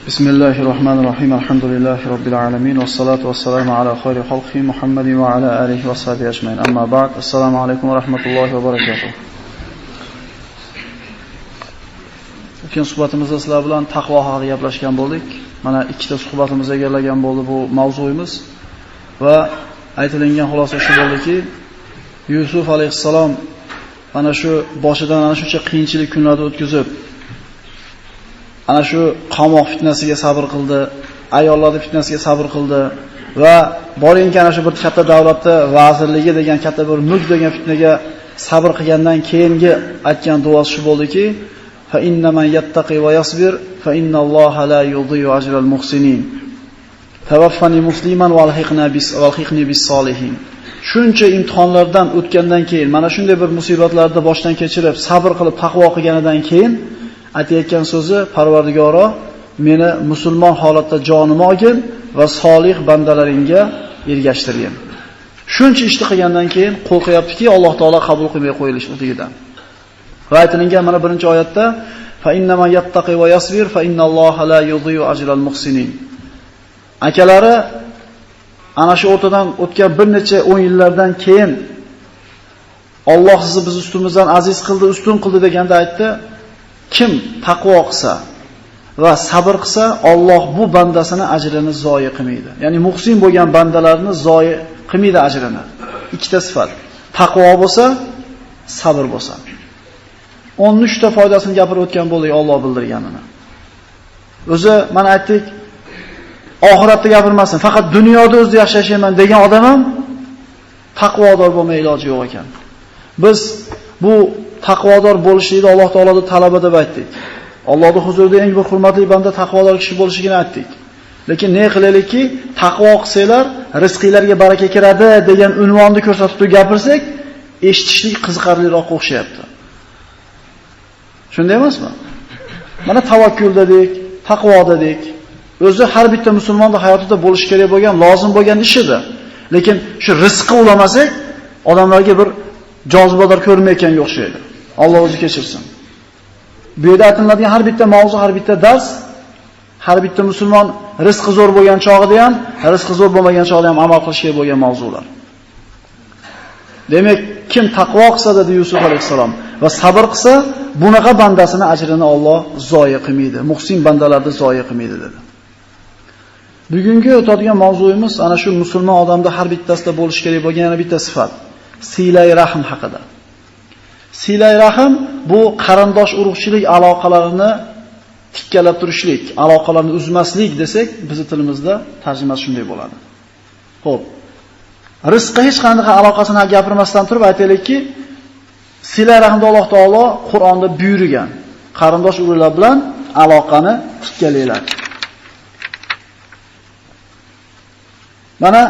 Bismillahirrahmanirrahim. Alhamdulillahi robbil alamin vassalatu vassalamu ala khayri xalqi Muhammadin va ala alihi va sahbihi ajmain. Amma ba'd. Assalomu alaykum va rahmatullohi va barakatuh. O'tgan suhbatimizda sizlar bilan taqvo haqida gaplashgan bo'ldik. Mana ikkita suhbatimiz egallagan bo'ldi bu mavzuyimiz va aytilgan xulosa shu bo'ldiki, Yusuf alayhissalom ana shu boshidan ana shuncha qiyinchilik kunlarni o'tkazib, ana shu qamoq fitnasiga sabr qildi, ayollarning fitnasiga sabr qildi va borinki ana shu bir katta davlatda vazirligi degan katta bir mulk degan fitnaga sabr qilgandan keyingi aytgan duosi shu bo'ldiki, fa inna man yattaqi va yasbir fa innalloha la yudhi'u ajral muhsinin. Tawaffani musliman va alhiqni bis solihin. Shuncha imtihonlardan o'tgandan keyin, mana shunday bir musibatlarni boshdan kechirib, sabr qilib taqvo qilganidan keyin aytayotgan so'zi, Parvardigoro, meni musulmon holatda jonim olgin va solih bandalaringga ergashtirgin. Shuncha ishni qilgandan keyin qo'l qo'yaptiki, Alloh taolo qabul qilmay qo'yilishligidan. Va aytilgan mana birinchi oyatda fa innaman yattaqi va yasbir fa innalloha la yudhi'u ajral muhsinin. Akalari ana shu o'rtadan o'tgan bir necha 10 yillardan keyin Alloh sizni biz ustimizdan aziz qildi, ustun qildi deganda aytdi, kim taqvo qilsa va sabr qilsa, Alloh bu bandasini ajrini zoyi qilmaydi. Ya'ni muhsin bo'lgan bandalarni zoyi qilmaydi ajrini. Ikkita sifat. Taqvo bo'lsa, sabr bo'lsa. 13 ta foydasini gapirib o'tgan bo'ldik Alloh bildirganini. O'zi mana aytdik, oxiratda gapirmasin, faqat dunyoda o'zida yaxshi yashayman degan odam ham taqvodor bo'lmay iloji yo'q ekan. Biz bu taqvodor bo'lishlikni Alloh taolodan talaba deb aytdik. Allohning huzurida eng bir hurmatli banda taqvodor kishi bo'lishligini aytdik. Lekin ne qilaylikki, taqvo qilsanglar rizqinglarga baraka kiradi degan unvonni ko'rsatib turib gapirsak, eshitishlik qiziqarliroq o'xshayapti. Shunday emasmi? Mana tavakkul dedik, taqvo dedik. O'zi har bitta musulmonning hayotida bo'lishi kerak bo'lgan, lozim bo'lgan ishidir. Lekin shu rizqni ulamasak, odamlarga bir jozibador ko'rmayotganga o'xshaydi. Alloh o'zi kechirsin. Bu yerda aytiladigan har bitta mavzu, har bitta dars, har bitta musulmon rizqi zo'r bo'lgan chog'ida ham, rizqi zo'r bo'lmagan chog'ida ham amal qilish kerak bo'lgan mavzular. Demak, kim taqvo qilsa dedi Yusuf alayhisalom va sabr qilsa, bunaqa bandasini ajrini Alloh zoyi qilmaydi. Muhsin bandalarni zoyi qilmaydi dedi. Bugungi o'tadigan mavzuyimiz ana shu musulmon odamda har bittasida bo'lish kerak bo'lgan yana bitta sifat. Silay rahm haqida. Silay rahm bu qarindosh urug'chilik aloqalarini tikkalab turishlik, aloqalarni uzmaslik desak, bizning tilimizda tarjimasi shunday bo'ladi. Xo'p. Rizqqa hech qanday aloqasini gapirmasdan turib aytaylikki, silay rahmda Alloh taolo Qur'onda buyurgan. Qarindosh urug'lar bilan aloqani tikkalanglar. Mana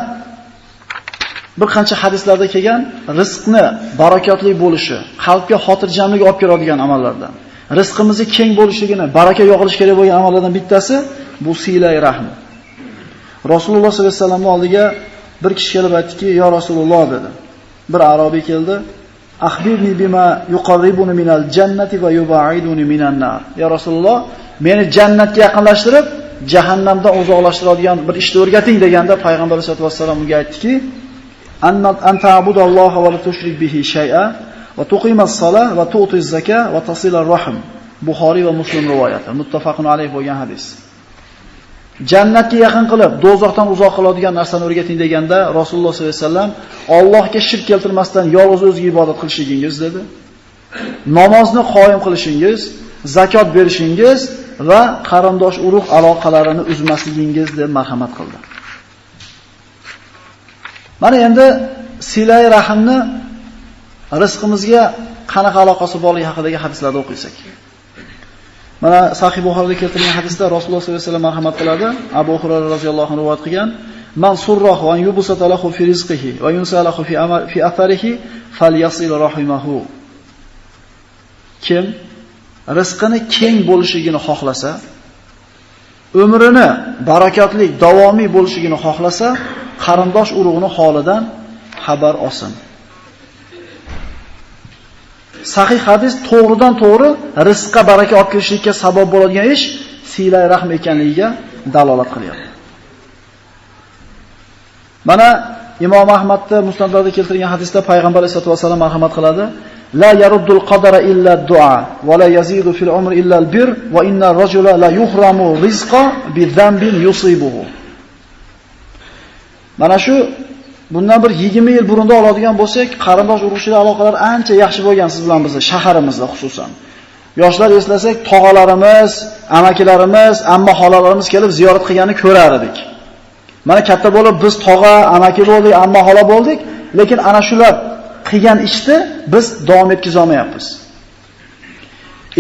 bir qancha hadislarda kelgan rizqni barakotli bo'lishi, qalbga xotirjamlik olib keladigan amallardan. Rizqimizni keng bo'lishligini, baraka yog'ilishi kerak bo'lgan amallardan bittasi bu silay rahm. Rasululloh sollallohu alayhi vasallamning oldiga bir kishi kelib aytdiki, "Ya Rasululloh" dedi. Bir arobiy keldi. "Akhbirni bima yuqarribuni minal jannati va yub'iduni minan nar." Ya Rasululloh, meni jannatga yaqinlashtirib, jahannamdan uzoqlashtiradigan bir ishni o'rgating deganda payg'ambar sollallohu alayhi vasallam unga aytdiki, "Anta abudalloha va la tushrik bihi shay'a va tuqimas solah va tu'tiz zakah va tasilar rahm." Buxoriy va Muslim rivoyati, muttafaqun alayh bo'lgan hadis. Jannatga yaqin qilib, do'zaxdan uzoq qiladigan narsani o'rgating deganda Rasululloh sollallohu alayhi vasallam Allohga shirk keltirmasdan yolg'iz o'ziga ibodat qilishligingiz dedi. Namozni qoyim qilishingiz, zakot berishingiz va qarindosh urug' aloqalarini uzmasligingiz deb marhamat qildi. Mana endi silay rahmni rizqimizga qanaqa aloqasi borligi haqidagi hadislarni o'qisak. Mana Sahih Buxoriyda keltirilgan hadisda Rasululloh sollallohu alayhi vasallam marhamat qiladi. Abu Hurayra roziyallohu anhu rivoyat qilgan: "Man surrahu an yubsata lahu fi rizqihi va yunsalahu fi atharihi falyasil rahimahu." Kim rizqini keng bo'lishligini xohlasa, umrini barakotli, davomiy bo'lishligini xohlasa, qarindosh urug'ini holidan xabar olsin. Sahih hadis to'g'ridan to'g'ri rizqqa baraka olib kelishlikka sabab bo'ladigan ish silay rahm ekanligiga dalolat qilyapti. Mana Imom Ahmadning Musnadlarida keltirgan hadisda payg'ambar sollallohu alayhi vasallam marhamat qiladi: "La yaruddul qadara illa du'a va la yazidu fil umri illa al-bir va inna rajula la yuhramu rizqa bi dhanbin yusibuhu." Mana shu bundan bir 20 yil burunda oladigan bo'lsak, qarindosh urug'chilik aloqalar ancha yaxshi bo'lgan siz bilan bizning shaharimizda xususan. Yoshlar eslasak, tog'alarimiz, amakilarimiz, amma xolalarimiz kelib ziyorat qilganini ko'rar edik. Mana katta bo'lib biz tog'a, amaki bo'ldik, amma xola bo'ldik, lekin ana shular qilgan ishni biz davom etkiza olmayapmiz.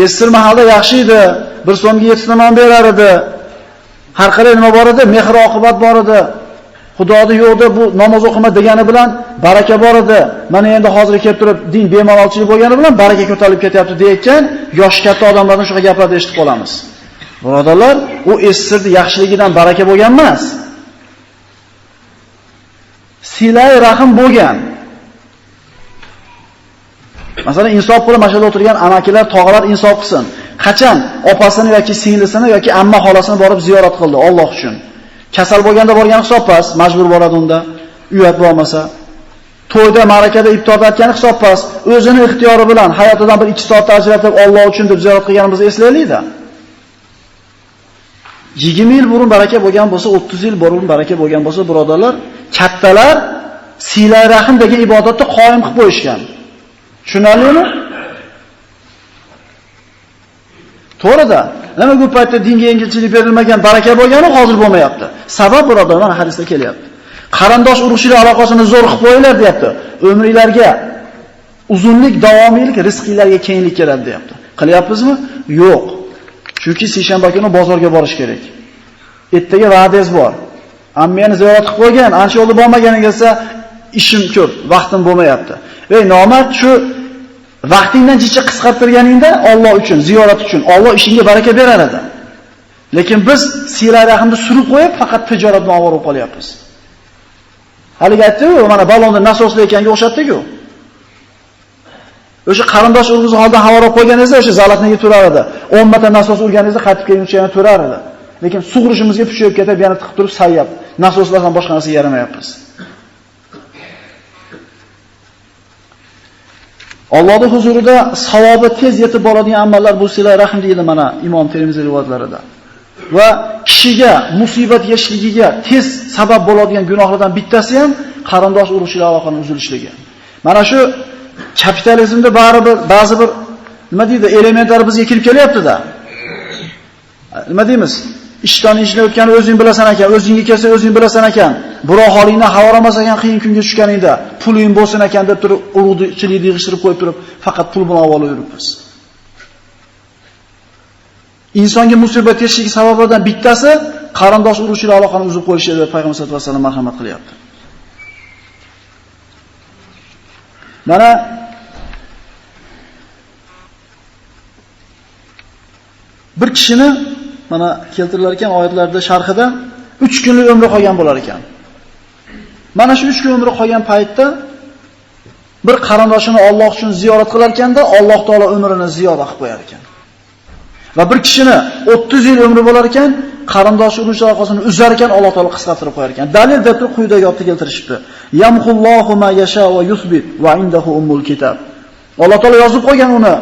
Esir mahalda yaxshi edi, bir so'mga 7 non berar edi. Har qalay nima bor edi? Mehr oqibat bor edi. Xudoning yo'lida bu namoz o'qima degani bilan baraka bor edi. Mana endi hozir kelib turib din bemalolchilik bo'lgani bilan baraka ko'tarilib ketyapti deyotgan yosh katta odamlardan shunaqa gaplarni eshitib qolamiz. Birodarlar, u esirning yaxshiligidan baraka bo'lgan emas. Silay rahim bo'lgan. Masalan, insof qilib mashada o'tirgan amakilar, tog'alar insof qilsin. Qachon opasini yoki singlisini yoki amma xolasini borib ziyorat qildi Alloh uchun. Kasal bo'lganda borgan hisobpas, majbur boradi unda, uyat bo'lmasa. To'yda, ma'rakada iftorda aytgan hisobpas, o'zini ixtiyori bilan hayotidan bir 2 soat ajratib Alloh uchun deb ziyorat qilganimizni eslaylik-da. 20 yil burun baraka bo'lgan bo'lsa, 30 yil burun baraka bo'lgan bo'lsa, birodarlar, kattalar silay rahim degan ibodatni qoyim qilib qo'yishgan. Tushunarlimi? To'g'ri-da. Nima bu paytda dinga yengilchilik berilmagan, baraka bo'lgani hozir bo'lmayapti. Sabab birodarlar, mana hadisda kelyapti. Qarindosh urug'chilik aloqasini zo'r qilib qo'yinglar, deyapti. Umringlarga uzunlik, davomiylik, rizqinglarga kenglik keladi, deyapti. Qilyapmizmi? Yo'q. Chunki seshanba kuni bozorga borish kerak. Ertaga va'dangiz bor. Ammani ziyorat qilib qo'ygan, ancha yo'lda bormaganingizda ishim ko'p, vaqtim bo'lmayapti. Ey nomard, shu vaqtingdan jicha qisqartirganingda Alloh uchun, ziyorat uchun Alloh ishingga baraka berar edi. Lekin biz silay rahimni surib qo'yib, faqat tijorat bilan ovora bo'lib qolyapmiz. Haliga aytdim-ku, mana balonni nasoslayotganga o'xshatdik-ku. O'sha qarindosh urug'iz holda havorab qo'yganingizda o'sha zalatniga turar edi. 10 marta nasos urganingizda qaytib kelguncha yana turar edi. Lekin sug'urishimizga pushayib ketib, yana tiqib turib sayyab. Nasoslardan boshqa narsa yaramayapmiz. Allohning huzurida savobi tez yetib boradigan amallar bu silay rahim deydi mana Imom Termiziy rivoyatlarida. Va kishiga musibat yetishligiga tez sabab bo'ladigan gunohlardan bittasi ham qarindosh urug'chilik aloqaning uzilishligi. Mana shu kapitalizmda ba'zi bir nima deydi, elementlar bizga kirib kelyapti-da. Nima deymiz? Ishdan ishni o'tgani o'zing bilasan ekan, o'zingga kelsa o'zing bilasan ekan. Biroq holingni xavoramas ekan, qiyin kunga tushganingda puling bo'lsin ekan deb turib urug'chilik yig'ishtirib qo'yib turib, faqat pul bilan avval yuribmiz. Insonga musibat yetishligiga sabablardan bittasi qarindosh urug'chilik aloqani uzib qo'yishi deb Payg'ambar sollallohu alayhi vasallam marhamat qilyapti. Mana bir kishini mana keltirilar ekan oyatlarda sharhida 3 kunlik umri qolgan bo'lar ekan. Mana shu 3 kun umri qolgan paytda bir qarindoshini Alloh uchun ziyorat qilar ekanda, Alloh taolo umrini ziyoda qilib qo'yar ekan. Va bir kishini 30 yil umri bo'lar ekan, qarindosh urug'chilik aloqasini uzar ekan, Alloh taolo qisqartirib qo'yar ekan. Dalil deb turib quyidagi oyatda keltirishibdi. Yamhullohu ma yasha va yusbit va indahu ummul kitab. Alloh taolo yozib qo'ygan uni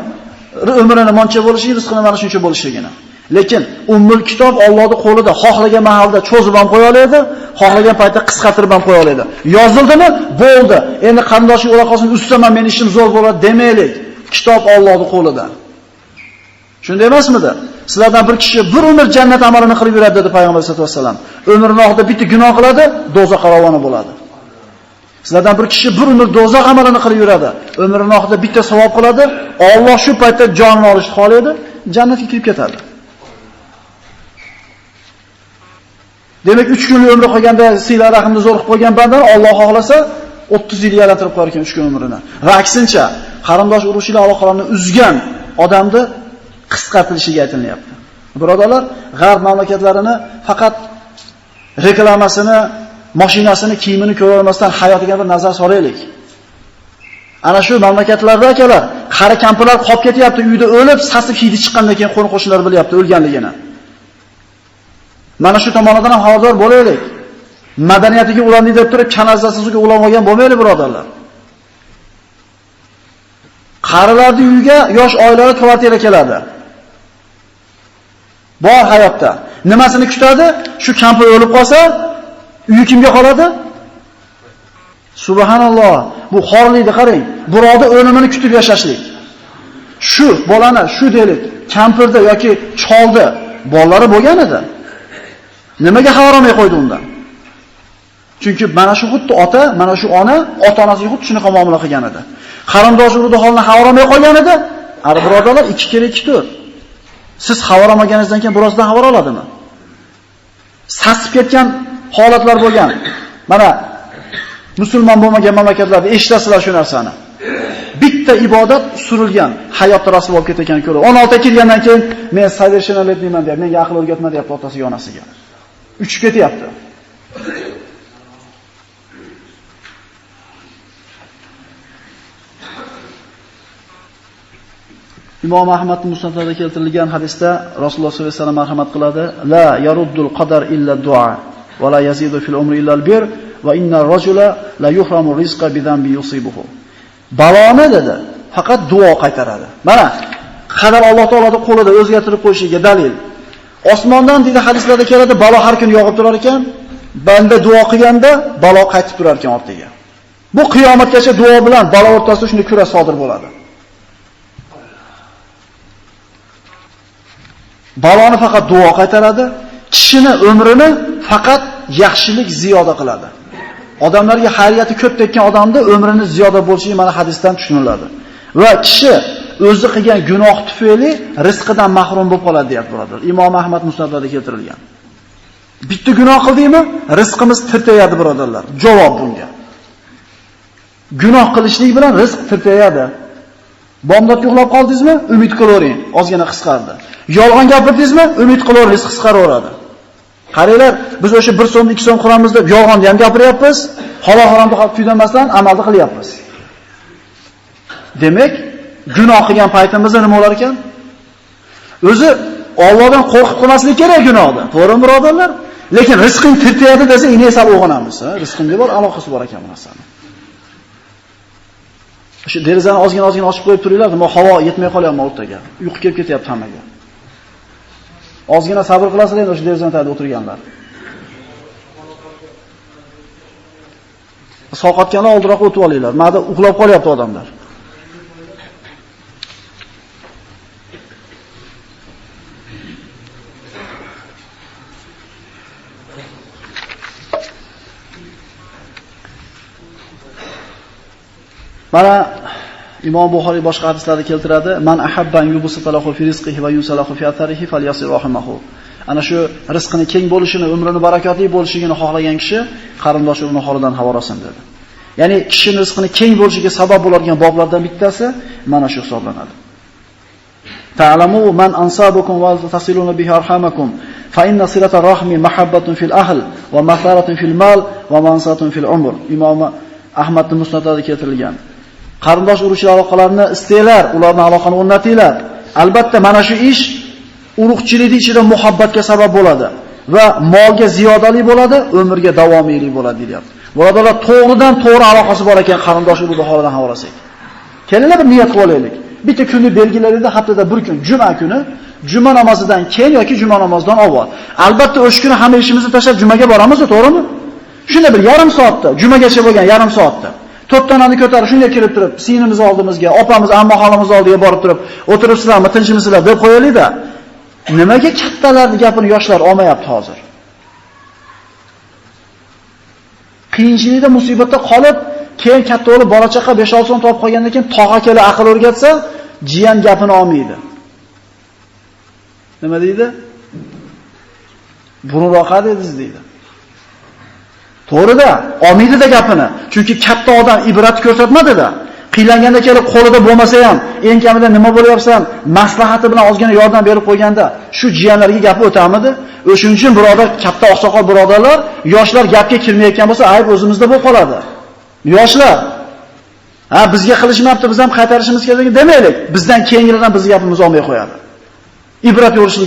umrini moncha bo'lishi, rizqini mana shuncha bo'lishligini. Lekin ummul kitob Allohning qo'lida, xohlagan mahalda cho'zib ham qo'ya oladi, xohlagan paytda qisqartirib ham qo'ya oladi. Yozildimi? Bo'ldi. Endi qarindoshlik aloqasini ustaman, men ishim zo'r bo'ladi demaylik. Kitob Allohning qo'lida. Shunday emasmidi? Sizlardan bir kishi bir umr jannat amalini qilib yuradi dedi Payg'ambar sollallohu alayhi vasallam. Umrining oxirida bitta gunoh qiladi, do'zax ravona bo'ladi. Sizlardan bir kishi bir umr do'zax amalini qilib yuradi, umrining oxirida bitta savob qiladi, Alloh shu paytda jonini olishni xohlaydi, jannatga kirib ketadi. Demak 3 kunlik umri qolganda silay rahimni zo'r qilib qo'ygan banda Alloh xohlasa 30 yil yaratib qo'yar ekan 3 kun umrini. Va aksincha, qarindosh urug'chilik aloqalarini uzgan odamni qisqartirishiga aytilyapti. Birodarlar, g'arb mamlakatlarini faqat reklamasini, mashinasini, kiyimini ko'ra olmasdan hayotiga bir nazar solaylik. Ana shu mamlakatlarda akalar, qari kampirlar qolib ketyapti, uyda o'lib, sasib hidi chiqqandan keyin qo'ni-qo'shnilar bilyapti o'lganligini. Mana shu tomonidan ham xabardor bo'laylik. Madaniyatiga ulandik deb turib, kanazasizga ulanmagan bo'lmaylik, birodarlar. Qarilarning uyiga yosh oilalar kvartira keladi. Bor hayotda. Nimasini kutadi? Shu kampir o'lib qolsa, uyi kimga qoladi? Subhanalloh. Bu xorlikni qarang. Birovni o'limini kutib yashashlik. Shu bolani, shu deylik, kampirda yoki cholda bolalari bo'lgan edi. Nimaga xabar olmay qo'ydi undan? Chunki mana shu xuddi ota, mana shu ona ota-onasiga xuddi shunaqa muomala qilgan edi. Qarindosh urug'ida holini xabar olmay qolgan edi. Ar birodarlar 2 kere 2 4. Siz xabar olmaganingizdan keyin birozdan xabar oladimi? Sasib ketgan holatlar bo'lgan. Mana musulmon bo'lmagan mamlakatlarda eshitasizlar shu narsani. Bitta ibodat surilgan, hayotda rasul bo'lib ketgan ko'rib. 16 kirgandan keyin men совершеннолетнийman deb, menga aql o'rgatma deyapti otasiga, onasiga. Uchib ketyapti. Imom Ahmad Musnadda keltirilgan hadisda Rasululloh sollallohu alayhi vasallam marhamat qiladi: "La yaruddul qadar illa du'a va la yazidu fil umri illa al-bir va inna ar-rajula la yuhramu rizqa bi dhanbi yusibuhu." Baloni dedi, faqat duo qaytaradi. Mana qadar Alloh taoloning qo'lida o'zgartirib qo'yishiga dalil. Osmondan deydi hadislarda keladi, balo har kun yog'ib turar ekan, banda duo qilganda balo qaytib turar ekan ortiga. Bu qiyomatgacha duo bilan balo o'rtasida shunday kurash sodir bo'ladi. Baloni faqat duo qaytaradi, kishini umrini faqat yaxshilik ziyoda qiladi. Odamlarga xayriyati ko'p tekkan odamda umrini ziyoda bo'lishi mana hadisdan tushuniladi. Va kishi o'zi qilgan gunoh tufayli rizqidan mahrum bo'lib qoladi, deyapti birodar. Imom Ahmad Musnadda keltirilgan. Bitta gunoh qildingmi, rizqimiz tirtayadi, birodarlar. Javob bunga. Gunoh qilishlik bilan rizq tirtayadi. Bomdodga uxlab qoldingizmi? Umid qilavering, ozgina qisqardi. Yolg'on gapirdingizmi? Umid qilavering, rizq qisqaraveradi. Qaranglar, biz o'sha 1 so'm, 2 so'm quramiz deb yolg'onni ham gapiryapmiz, halol-haromda qolib tuydanmasdan amalda qilyapmiz. Demak, gunoh qilgan paytimizda nima bo'lar ekan? O'zi Allohdan qo'rqib qolmaslik kerak gunohda. To'g'rimi, birodarlar? Lekin rizqing tirtayadi desa, ine hisob o'g'onamiz, ha? Rizqimga bor aloqasi bor ekan bu narsani. O'sha derazani ozgina ochib qo'yib turinglar, men havo yetmay qolyapman o'rtaga. Uyqu kelib ketyapti hammaga. Ozgina sabr qilasizlar endi o'sha derazani tagida o'tirganlar. Sovqatganlar oldinroq o'tib olinglar. Ma'da uxlab qolyapti odamlar. Mana Imom Buxoriy boshqa hadislarda keltiradi: "Man ahabba an yubsitalahu fi rizqihi va yunsalahu fi atharihi falyasir rahimahu." Ana shu rizqini keng bo'lishini, umrini barakotli bo'lishini xohlagan kishi qarindoshi uni holidan xabar olsin dedi. Ya'ni kishining rizqini keng bo'lishiga sabab bo'ladigan boblardan bittasi mana shu hisoblanadi. Ta'lamu man ansabukum wa tasiluna bihi arhamakum fa inna silata rahmi mahabbatun fil ahl wa matharatun fil mal wa mansatun fil umr. Imom Ahmad Musnadda keltirilgan. Qarindosh urug'chilik aloqalarini istanglar, ularning aloqani o'rnatinglar. Albatta mana shu ish urug'chilikning ichida muhabbatga sabab bo'ladi va molga ziyodalik bo'ladi, umrga davomiylik bo'ladi, deyapti. Birodarlar, to'g'ridan to'g'ri aloqasi bor ekan qarindosh urug' holidan xavolasak. Kelinglar bir niyat qilib olaylik. Bitta kunni belgilarida haftada bir kun, juma kuni, juma namozidan keyin yoki juma namozidan avval. Albatta o'sha kuni hamma ishimizni tashlab jumaga boramiz, to'g'rimi? Shunda bir yarim soatda, jumagacha bo'lgan yarim soatda 4 tonani ko'tarib shunday kirib turib, sinimiz oldimizga, opamiz, ammo xolamiz oldiga borib turib, o'tiribsizlarmi, tinchmisizlar deb qo'yaylik-da. Nimaga kattalarning gapini yoshlar olmayapti hozir? Qiyinchilikda, musibatda qolib, keyin katta o'g'li bola chaqa 5-6 so'm topib qolgandan keyin tog'a kela aql o'rgatsa, jiyan gapini olmaydi. Nima deydi? Burunroq dedingiz deydi. To'g'ri-da, olmaydi-da gapini. Chunki katta odam ibrat ko'rsatmadi-da. Qiylanganda kelib qo'lida bo'lmasa ham, eng kamida nima bo'lyapsan, maslahati bilan ozgina yordam berib qo'yganda, shu jiyanlarga gapi o'tamidi? O'shuning uchun birodar, katta oqsoqol birodarlar, yoshlar gapga kirmayotgan bo'lsa, ayb o'zimizda bo'lib qoladi. Yoshlar, ha bizga qilishmabdi, biz ham qaytarishimiz kerak demaylik. Bizdan keyingilardan bizga gapimiz olmay qo'yadi. Ibrat yo'lishlik